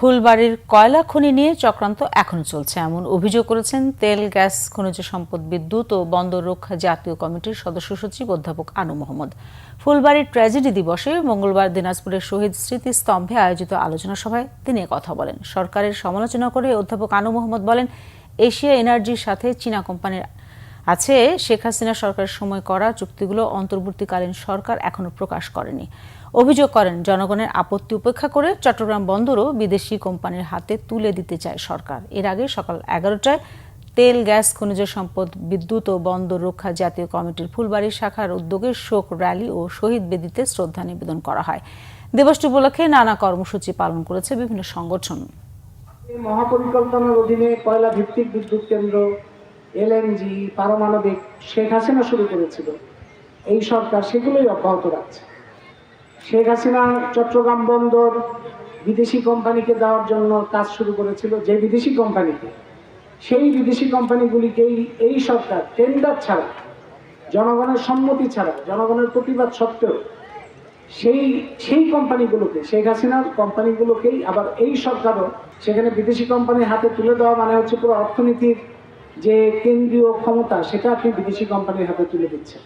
ফুলবাড়ির কয়লা খনি নিয়ে চক্রান্ত এখনো চলছে, এমন অভিযোগ করেছেন তেল, গ্যাস, খনিজ সম্পদ, বিদ্যুৎ ও বন্দর রক্ষা জাতীয় কমিটির সদস্য সচিব অধ্যাপক আনু মোহাম্মদ। ফুলবাড়ির ট্র্যাজেডি দিবসে মঙ্গলবার দিনাজপুরের শহীদ স্মৃতিস্তম্ভে আয়োজিত আলোচনা সভায় তিনি কথা বলেন। সরকারের সমালোচনা করে অধ্যাপক আনু মোহাম্মদ বলেন, এশিয়া এনার্জির সাথে চীনা কোম্পানির আছে শেখ হাসিনা সরকারের সময় করা চুক্তিগুলো অন্তর্বর্তীকালীন সরকার এখনো প্রকাশ করেনি। অভিযোগ করেন, জনগণের আপত্তি উপেক্ষা করে চট্টগ্রাম বন্দরও বিদেশি কোম্পানির হাতে তুলে দিতে চায় সরকার। এর আগে সকাল 11টায় তেল, গ্যাস, খনিজ সম্পদ, বিদ্যুৎ ও বন্দর রক্ষা জাতীয় কমিটির ফুলবাড়ি শাখার উদ্যোগে শোক র্যালি ও শহীদ বেদিতে শ্রদ্ধা নিবেদন করা হয়। দিবসটি উপলক্ষে নানা কর্মসূচি পালন করেছে বিভিন্ন সংগঠন। মহাপরিকল্পনার অধীনে কয়লা ভিত্তিক বিদ্যুৎ কেন্দ্র, এলএনজি, পারমাণবিক শেখ হাসিনা শুরু করেছিল, এই সরকার সেগুলোই অব্যাহত রাখছে। শেখ হাসিনা চট্টগ্রাম বন্দর বিদেশি কোম্পানিকে দেওয়ার জন্য কাজ শুরু করেছিল, যে বিদেশি কোম্পানিকে, সেই বিদেশি কোম্পানিগুলিকেই এই সরকার টেন্ডার ছাড়া, জনগণের সম্মতি ছাড়া, জনগণের প্রতিবাদ সত্ত্বেও সেই কোম্পানিগুলোকে, শেখ হাসিনার কোম্পানিগুলোকেই আবার এই সরকারও সেখানে বিদেশি কোম্পানির হাতে তুলে দেওয়া মানে হচ্ছে পুরো অর্থনীতির যে কেন্দ্রীয় ক্ষমতা সেটা আপনি বিদেশি কোম্পানির হাতে তুলে দিচ্ছেন।